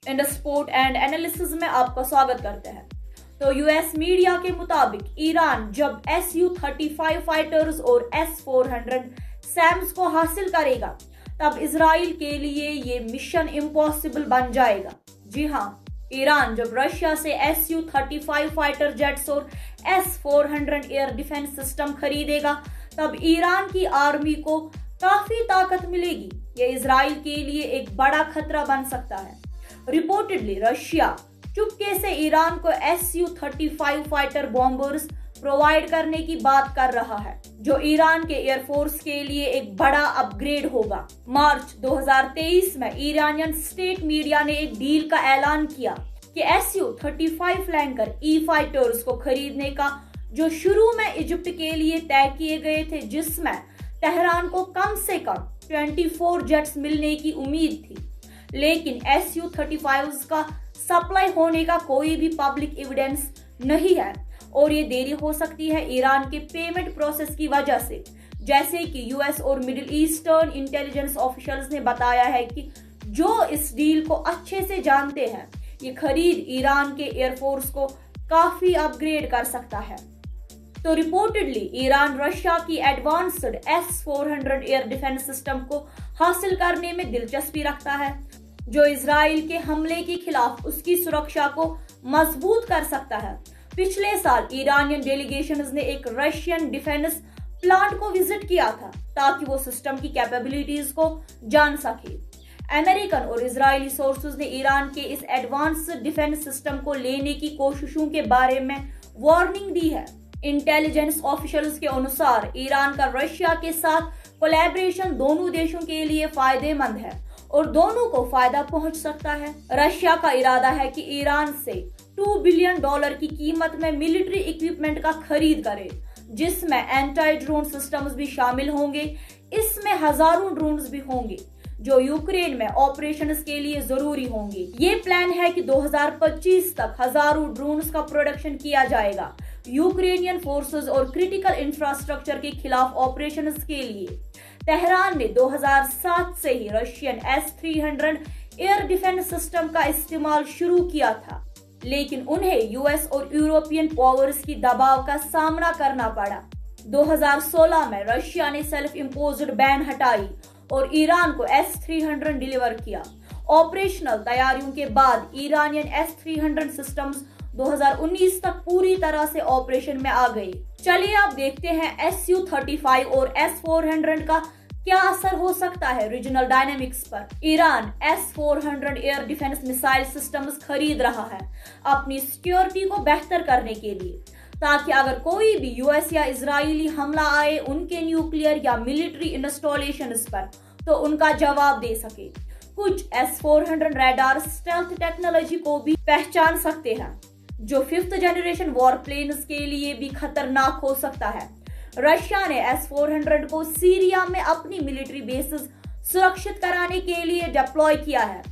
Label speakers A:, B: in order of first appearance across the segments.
A: इंडस्पोर्ट and analysis में आपका स्वागत करते हैं। तो यूएस मीडिया के मुताबिक ईरान जब Su-35 फाइटर्स और S-400 सैम्स को हासिल करेगा तब इसराइल के लिए ये मिशन इम्पॉसिबल बन जाएगा। जी हाँ, ईरान जब रशिया से Su-35 फाइटर जेट्स और S-400 एयर डिफेंस सिस्टम खरीदेगा तब ईरान की आर्मी को काफी ताकत मिलेगी। ये इसराइल के लिए एक बड़ा खतरा बन सकता है। रिपोर्टेडली रशिया चुपके से ईरान को Su-35 फाइटर बॉम्बर्स प्रोवाइड करने की बात कर रहा है, जो ईरान के एयरफोर्स के लिए एक बड़ा अपग्रेड होगा। मार्च 2023 में ईरानियन स्टेट मीडिया ने एक डील का ऐलान किया कि Su-35 फ्लैंकर ई फाइटर्स को खरीदने का, जो शुरू में इजिप्ट के लिए तय किए गए थे, जिसमें तेहरान को कम से कम 24 जेट्स मिलने की उम्मीद थी। लेकिन Su-35 का सप्लाई होने का कोई भी पब्लिक एविडेंस नहीं है और ये देरी हो सकती है ईरान के पेमेंट प्रोसेस की वजह से। जैसे कि यूएस और मिडिल ईस्टर्न इंटेलिजेंस ऑफिशियल्स ने बताया है कि जो इस डील को अच्छे से जानते हैं, ये खरीद ईरान के एयरफोर्स को काफी अपग्रेड कर सकता है। तो रिपोर्टेडली ईरान रशिया की advanced S-400 air defence system को हासिल करने में दिलचस्पी रखता है, जो इजराइल के हमले के खिलाफ उसकी सुरक्षा को मजबूत कर सकता है। पिछले साल ईरानियन डेलीगेशंस ने एक रशियन डिफेंस प्लांट को विजिट किया था ताकि वो सिस्टम की कैपेबिलिटीज को जान सके। अमेरिकन और इजरायली सोर्सेज ने ईरान के इस एडवांस्ड डिफेंस सिस्टम को लेने की कोशिशों के बारे में वार्निंग दी है। इंटेलिजेंस ऑफिशियल्स के अनुसार ईरान का रशिया के साथ कोलैबोरेशन दोनों देशों के लिए फायदेमंद है और दोनों को फायदा पहुंच सकता है। रशिया का इरादा है कि ईरान से $2 बिलियन की कीमत में मिलिट्री इक्विपमेंट का खरीद करे, जिसमें एंटी ड्रोन सिस्टम्स भी शामिल होंगे। इसमें हजारों ड्रोन्स भी होंगे जो यूक्रेन में ऑपरेशंस के लिए जरूरी होंगे। ये प्लान है कि 2025 तक हजारों ड्रोन्स का प्रोडक्शन किया जाएगा यूक्रेनियन फोर्सेस और क्रिटिकल इंफ्रास्ट्रक्चर के खिलाफ ऑपरेशंस के लिए। तेहरान ने 2007 से ही Russian S-300 air defence system का इस्तेमाल शुरू किया था, लेकिन उन्हें यूएस और यूरोपियन पावर्स की दबाव का सामना करना पड़ा। 2016 में रशिया ने सेल्फ इम्पोज्ड बैन हटाई और ईरान को S-300 डिलीवर किया। ऑपरेशनल तैयारियों के बाद ईरानियन S-300 सिस्टम्स 2019 तक पूरी तरह से ऑपरेशन में आ गए। चलिए आप देखते हैं Su-35 और S-400 का क्या असर हो सकता है रीजनल डायनामिक्स पर। Iran S-400 air defence missile systems खरीद रहा है अपनी सिक्योरिटी को बेहतर करने के लिए, ताकि अगर कोई भी यूएस या इजरायली हमला आए उनके न्यूक्लियर या मिलिट्री इंस्टॉलेशंस पर, तो उनका जवाब दे सके। कुछ S-400 रडार स्टेल्थ टेक्नोलॉजी को भी पहचान सकते हैं, जो 5th जनरेशन वॉर प्लेन्स के लिए भी खतरनाक हो सकता है। रशिया ने S-400 को सीरिया में अपनी मिलिट्री बेसेस सुरक्षित कराने के लिए डिप्लॉय किया है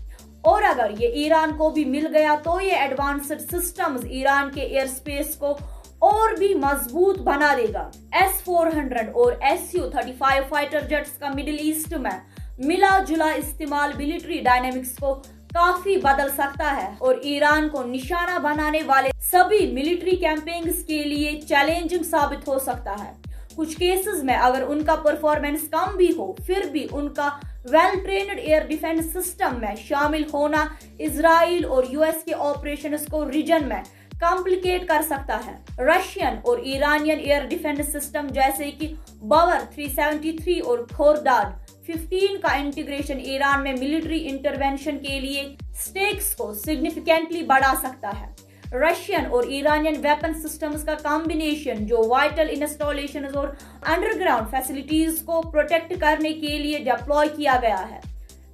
A: और अगर ये ईरान को भी मिल गया तो ये एडवांस्ड सिस्टम्स ईरान के एयर स्पेस को और भी मजबूत बना देगा। S-400 और Su-35 फाइटर जेट्स का मिडिल ईस्ट में मिला जुला इस्तेमाल मिलिट्री डायनेमिक्स को काफी बदल सकता है और ईरान को निशाना बनाने वाले सभी मिलिट्री कैंपेन्स के लिए चैलेंजिंग साबित हो सकता है। कुछ केसेस में अगर उनका परफॉर्मेंस कम भी हो, फिर भी उनका well trained air defence system में शामिल होना इजराइल और यूएस के ऑपरेशंस को रीजन में कॉम्प्लिकेट कर सकता है। रशियन और ईरानियन एयर डिफेंस सिस्टम जैसे कि बवर 373 और खोरदाद 15 का इंटीग्रेशन ईरान में मिलिट्री इंटरवेंशन के लिए स्टेक्स को सिग्निफिकेंटली बढ़ा सकता है। रशियन और ईरानियन वेपन सिस्टम्स का कॉम्बिनेशन, जो वाइटल इंस्टॉलेशंस और अंडरग्राउंड फैसिलिटीज को प्रोटेक्ट करने के लिए डिप्लॉय किया गया है,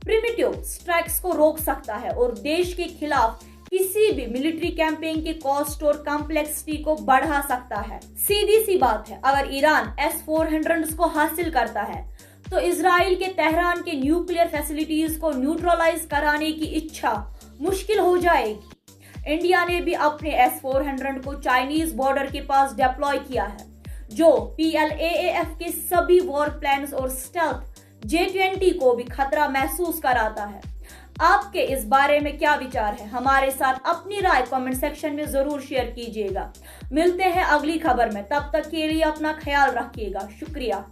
A: प्रिमिटिव स्ट्राइक्स को रोक सकता है और देश के खिलाफ किसी भी मिलिट्री कैंपेन के कॉस्ट और कॉम्प्लेक्सिटी को बढ़ा सकता है। सीधी सी बात है, अगर ईरान S-400 को हासिल करता है तो इजराइल के तेहरान के न्यूक्लियर फैसिलिटीज को न्यूट्रलाइज कराने की इच्छा मुश्किल हो जाएगी। इंडिया ने भी अपने S-400 को चाइनीज बॉर्डर के पास डिप्लॉय किया है, जो PLAAF के सभी वॉर प्लान्स और स्टेल्थ J-20 को भी खतरा महसूस कराता है। आपके इस बारे में क्या विचार है? हमारे साथ अपनी राय कमेंट सेक्शन में जरूर शेयर कीजिएगा। मिलते हैं अगली खबर में, तब तक के लिए अपना ख्याल रखिएगा। शुक्रिया।